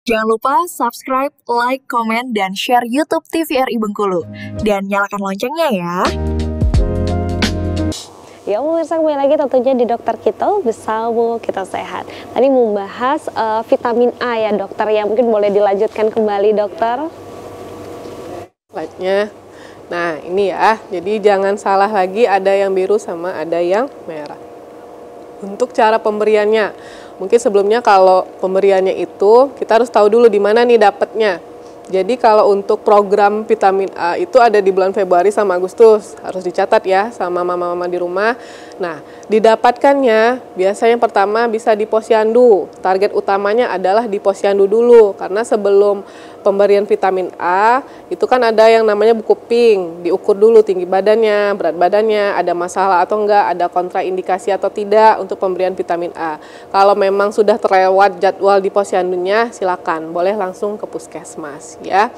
Jangan lupa subscribe, like, komen, dan share YouTube TVRI Bengkulu. Dan nyalakan loncengnya ya. Ya pemirsa, kembali lagi tentunya di Dokter Kito bersama Kita Sehat. Tadi membahas vitamin A ya dokter, ya mungkin boleh dilanjutkan kembali dokter. Slide-nya. Nah ini ya, jadi jangan salah lagi, ada yang biru sama ada yang merah. Untuk cara pemberiannya, mungkin sebelumnya kalau pemberiannya itu kita harus tahu dulu di mana nih dapatnya. Jadi kalau untuk program vitamin A itu ada di bulan Februari sama Agustus, harus dicatat ya sama mama-mama di rumah. Nah, didapatkannya biasanya pertama bisa di posyandu. Target utamanya adalah di posyandu dulu, karena sebelum pemberian vitamin A itu kan ada yang namanya buku pink, diukur dulu tinggi badannya, berat badannya, ada masalah atau enggak, ada kontraindikasi atau tidak untuk pemberian vitamin A. Kalau memang sudah terlewat jadwal di posyandunya, silakan boleh langsung ke puskesmas ya.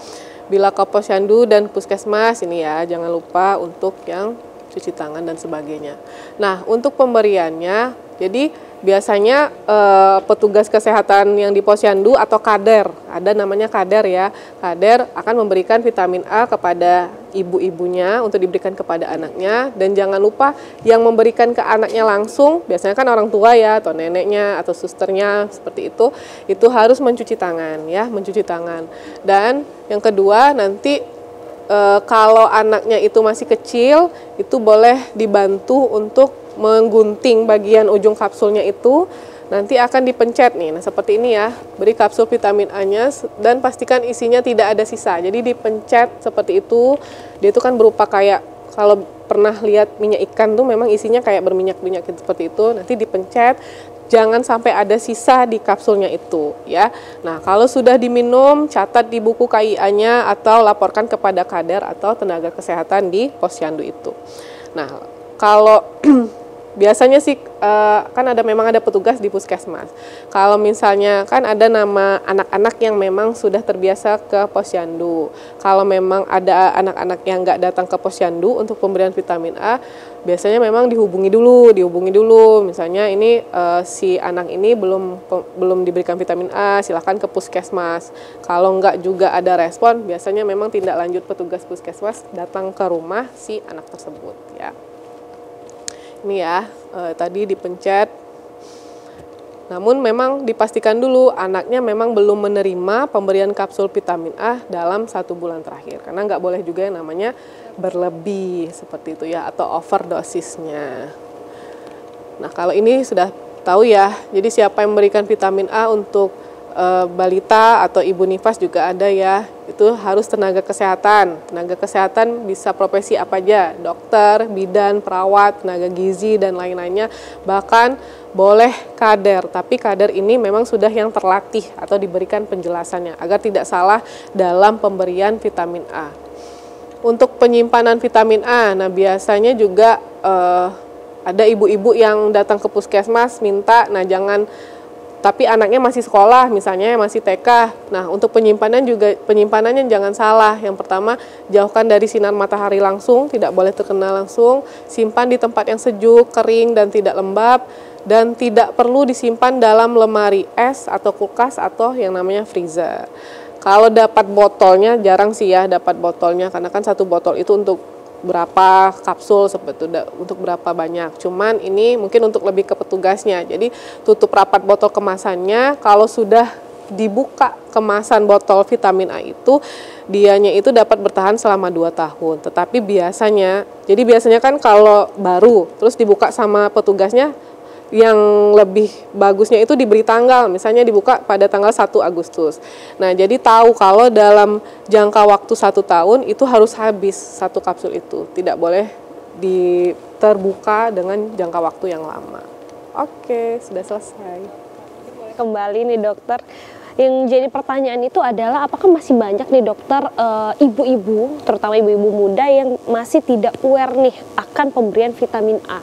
Bila ke posyandu dan puskesmas ini ya, jangan lupa untuk yang cuci tangan dan sebagainya. Nah, untuk pemberiannya, jadi biasanya petugas kesehatan yang di posyandu atau kader, ada namanya kader ya, kader akan memberikan vitamin A kepada ibu-ibunya untuk diberikan kepada anaknya. Dan jangan lupa yang memberikan ke anaknya langsung, biasanya kan orang tua ya, atau neneknya, atau susternya, seperti itu harus mencuci tangan ya, mencuci tangan. Dan yang kedua nanti kalau anaknya itu masih kecil, itu boleh dibantu untuk menggunting bagian ujung kapsulnya itu, nanti akan dipencet nih. Nah seperti ini ya, beri kapsul vitamin A-nya dan pastikan isinya tidak ada sisa. Jadi dipencet seperti itu, dia itu kan berupa kayak, kalau pernah lihat minyak ikan tuh memang isinya kayak berminyak-minyak seperti itu, nanti dipencet. Jangan sampai ada sisa di kapsulnya itu ya. Nah, kalau sudah diminum, catat di buku KIA-nya atau laporkan kepada kader atau tenaga kesehatan di posyandu itu. Nah, kalau biasanya sih kan memang ada petugas di puskesmas. Kalau misalnya kan ada nama anak-anak yang memang sudah terbiasa ke posyandu. Kalau memang ada anak-anak yang nggak datang ke posyandu untuk pemberian vitamin A, biasanya memang dihubungi dulu. Misalnya ini si anak ini belum diberikan vitamin A, silahkan ke puskesmas. Kalau nggak juga ada respon, biasanya memang tindak lanjut petugas puskesmas datang ke rumah si anak tersebut ya. Ini ya, tadi dipencet. Namun memang dipastikan dulu anaknya memang belum menerima pemberian kapsul vitamin A dalam 1 bulan terakhir. Karena nggak boleh juga yang namanya berlebih seperti itu ya, atau overdosisnya. Nah kalau ini sudah tahu ya, jadi siapa yang memberikan vitamin A untuk balita atau ibu nifas juga ada ya, itu harus tenaga kesehatan. Tenaga kesehatan bisa profesi apa aja, dokter, bidan, perawat, tenaga gizi, dan lain-lainnya. Bahkan boleh kader, tapi kader ini memang sudah yang terlatih atau diberikan penjelasannya agar tidak salah dalam pemberian vitamin A. Untuk penyimpanan vitamin A, nah biasanya juga ada ibu-ibu yang datang ke puskesmas minta, nah tapi anaknya masih sekolah, misalnya masih TK. Nah, untuk penyimpanannya jangan salah. Yang pertama, jauhkan dari sinar matahari langsung, tidak boleh terkena langsung. Simpan di tempat yang sejuk, kering, dan tidak lembab. Dan tidak perlu disimpan dalam lemari es atau kulkas atau yang namanya freezer. Kalau dapat botolnya, jarang sih ya dapat botolnya, karena kan 1 botol itu untuk berapa kapsul seperti itu, untuk berapa banyak. Cuman ini mungkin untuk lebih ke petugasnya. Jadi tutup rapat botol kemasannya. Kalau sudah dibuka kemasan botol vitamin A itu, dianya itu dapat bertahan selama 2 tahun. Tetapi biasanya kan kalau baru terus dibuka sama petugasnya, yang lebih bagusnya itu diberi tanggal, misalnya dibuka pada tanggal 1 Agustus. Nah, jadi tahu kalau dalam jangka waktu 1 tahun itu harus habis 1 kapsul itu. Tidak boleh terbuka dengan jangka waktu yang lama. Oke, sudah selesai. Kembali nih dokter. Yang jadi pertanyaan itu adalah apakah masih banyak nih dokter ibu-ibu, terutama ibu-ibu muda yang masih tidak aware nih akan pemberian vitamin A?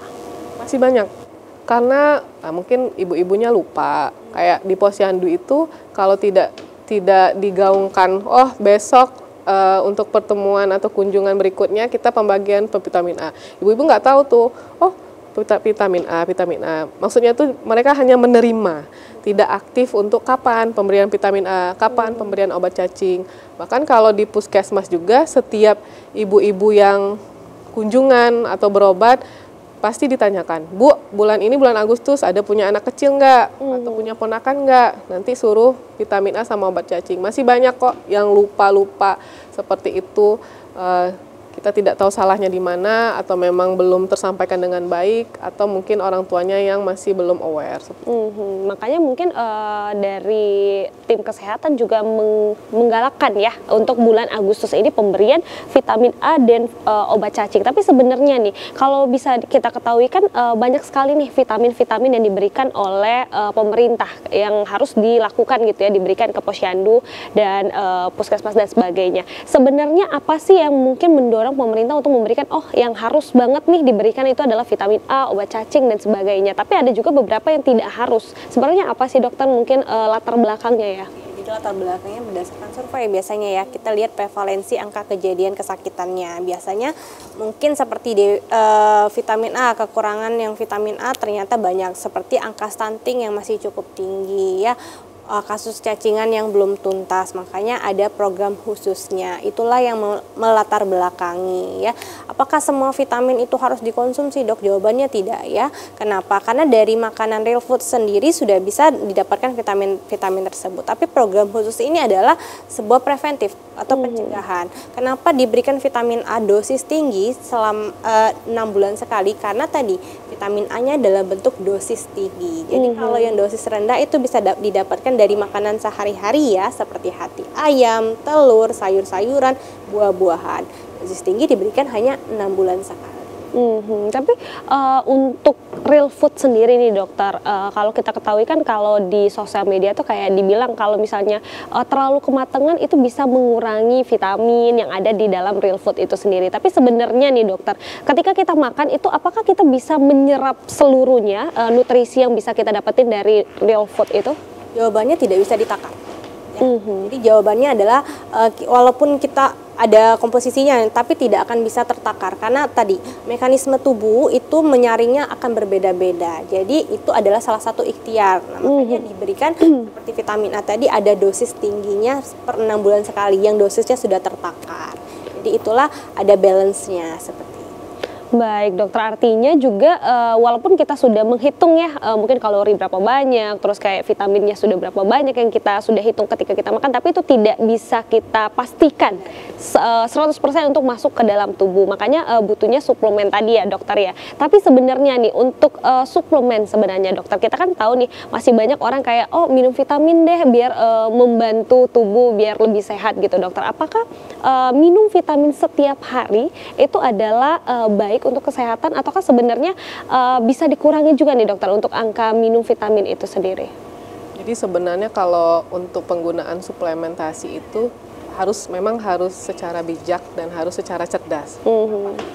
Masih banyak. Karena mungkin ibu-ibunya lupa, kayak di posyandu itu kalau tidak digaungkan, oh besok untuk pertemuan atau kunjungan berikutnya kita pembagian vitamin A. Ibu-ibu nggak tahu tuh, oh vitamin A, vitamin A. Maksudnya tuh mereka hanya menerima, tidak aktif untuk kapan pemberian vitamin A, kapan pemberian obat cacing. Bahkan kalau di puskesmas juga setiap ibu-ibu yang kunjungan atau berobat pasti ditanyakan, Bu, bulan ini bulan Agustus ada punya anak kecil nggak? Atau punya ponakan nggak? Nanti suruh vitamin A sama obat cacing. Masih banyak kok yang lupa-lupa seperti itu. Kita tidak tahu salahnya di mana, atau memang belum tersampaikan dengan baik, atau mungkin orang tuanya yang masih belum aware. Makanya mungkin dari tim kesehatan juga menggalakkan ya untuk bulan Agustus ini pemberian vitamin A dan obat cacing. Tapi sebenarnya nih, kalau bisa kita ketahui kan banyak sekali nih vitamin-vitamin yang diberikan oleh pemerintah yang harus dilakukan gitu ya, diberikan ke posyandu dan puskesmas dan sebagainya. Sebenarnya apa sih yang mungkin mendorong pemerintah untuk memberikan yang harus banget nih diberikan itu adalah vitamin A, obat cacing dan sebagainya. Tapi ada juga beberapa yang tidak harus. Sebenarnya apa sih dokter mungkin latar belakangnya ya? Jadi latar belakangnya berdasarkan survei biasanya ya, kita lihat prevalensi angka kejadian kesakitannya. Biasanya mungkin seperti vitamin A, kekurangan yang vitamin A ternyata banyak, seperti angka stunting yang masih cukup tinggi ya, kasus cacingan yang belum tuntas, makanya ada program khususnya. Itulah yang melatar belakangi ya. Apakah semua vitamin itu harus dikonsumsi, Dok? Jawabannya tidak ya. Kenapa? Karena dari makanan real food sendiri sudah bisa didapatkan vitamin tersebut. Tapi program khusus ini adalah sebuah preventif atau pencegahan. Kenapa diberikan vitamin A dosis tinggi selama 6 bulan sekali? Karena tadi vitamin A-nya dalam bentuk dosis tinggi. Jadi kalau yang dosis rendah itu bisa didapatkan dari makanan sehari-hari ya, seperti hati ayam, telur, sayur-sayuran, buah-buahan. Dosis tinggi diberikan hanya 6 bulan sekali. Tapi untuk real food sendiri nih dokter, kalau kita ketahui kan kalau di sosial media tuh kayak dibilang kalau misalnya terlalu kematangan itu bisa mengurangi vitamin yang ada di dalam real food itu sendiri. Tapi sebenarnya nih dokter, ketika kita makan itu apakah kita bisa menyerap seluruhnya nutrisi yang bisa kita dapetin dari real food itu? Jawabannya tidak bisa ditakar. Ya. Jadi jawabannya adalah walaupun kita ada komposisinya, tapi tidak akan bisa tertakar karena tadi mekanisme tubuh itu menyaringnya akan berbeda-beda. Jadi itu adalah salah satu ikhtiar. Nah, makanya diberikan seperti vitamin A tadi ada dosis tingginya per 6 bulan sekali yang dosisnya sudah tertakar. Jadi itulah ada balance-nya seperti. Baik dokter, artinya juga walaupun kita sudah menghitung ya mungkin kalori berapa banyak, terus kayak vitaminnya sudah berapa banyak yang kita sudah hitung ketika kita makan, tapi itu tidak bisa kita pastikan 100% untuk masuk ke dalam tubuh. Makanya butuhnya suplemen tadi ya dokter ya. Tapi sebenarnya nih untuk suplemen sebenarnya dokter, kita kan tahu nih masih banyak orang kayak minum vitamin deh biar membantu tubuh biar lebih sehat gitu dokter. Apakah minum vitamin setiap hari itu adalah baik untuk kesehatan, ataukah sebenarnya bisa dikurangi juga nih dokter untuk angka minum vitamin itu sendiri? Jadi sebenarnya kalau untuk penggunaan suplementasi itu memang harus secara bijak dan harus secara cerdas.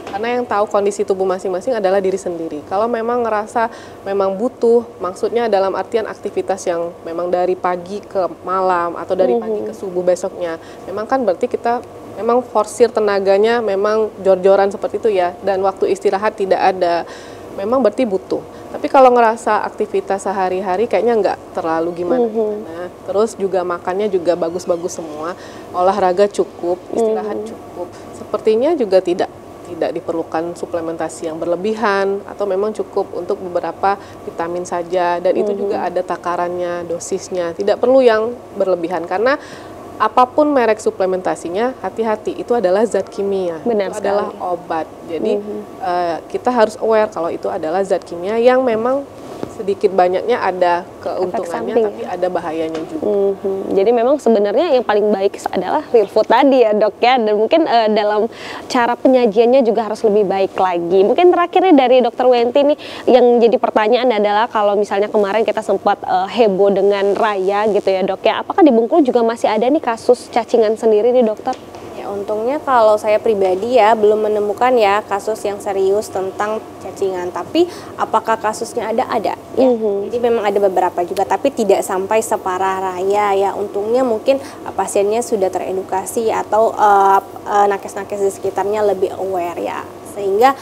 Karena yang tahu kondisi tubuh masing-masing adalah diri sendiri. Kalau memang ngerasa memang butuh, maksudnya dalam artian aktivitas yang memang dari pagi ke malam atau dari pagi ke subuh besoknya, memang kan berarti kita memang forsir tenaganya memang jor-joran seperti itu ya, dan waktu istirahat tidak ada, memang berarti butuh. Tapi kalau ngerasa aktivitas sehari-hari kayaknya nggak terlalu gimana, terus juga makannya juga bagus-bagus semua, olahraga cukup, istirahat cukup, sepertinya juga tidak diperlukan suplementasi yang berlebihan, atau memang cukup untuk beberapa vitamin saja, dan itu juga ada takarannya, dosisnya, tidak perlu yang berlebihan karena apapun merek suplementasinya, hati-hati, itu adalah zat kimia. Benar itu sekali. adalah obat. Jadi kita harus aware kalau itu adalah zat kimia yang memang sedikit banyaknya ada keuntungannya, tapi ada bahayanya juga. Jadi memang sebenarnya yang paling baik adalah real food tadi ya dok ya, dan mungkin dalam cara penyajiannya juga harus lebih baik lagi. Mungkin terakhirnya dari dokter Wenti nih, yang jadi pertanyaan adalah kalau misalnya kemarin kita sempat heboh dengan Raya gitu ya dok ya, apakah di Bengkulu juga masih ada nih kasus cacingan sendiri nih dokter? Ya, untungnya kalau saya pribadi ya belum menemukan ya kasus yang serius tentang cacingan. Tapi apakah kasusnya ada? Ada. Ya. Jadi memang ada beberapa juga, tapi tidak sampai separah Raya ya. Untungnya mungkin pasiennya sudah teredukasi atau nakes-nakes di sekitarnya lebih aware ya. Sehingga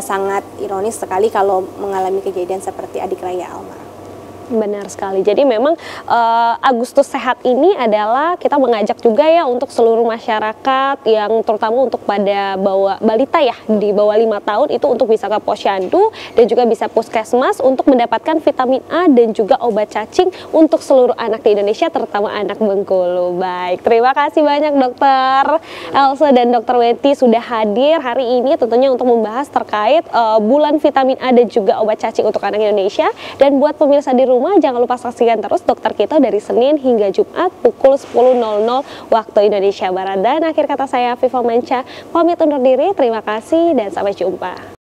sangat ironis sekali kalau mengalami kejadian seperti adik Raya almarhum. Benar sekali. Jadi memang Agustus Sehat ini adalah kita mengajak juga ya untuk seluruh masyarakat yang terutama untuk pada balita ya di bawah 5 tahun itu untuk bisa ke posyandu dan juga bisa puskesmas untuk mendapatkan vitamin A dan juga obat cacing untuk seluruh anak di Indonesia terutama anak Bengkulu. Baik, terima kasih banyak Dokter Elsa dan Dokter Weti sudah hadir hari ini tentunya untuk membahas terkait bulan vitamin A dan juga obat cacing untuk anak Indonesia. Dan buat pemirsa di rumah, jangan lupa saksikan terus Dokter Kita dari Senin hingga Jumat pukul 10.00 waktu Indonesia Barat. Dan akhir kata saya Viva Manca, pamit undur diri, terima kasih dan sampai jumpa.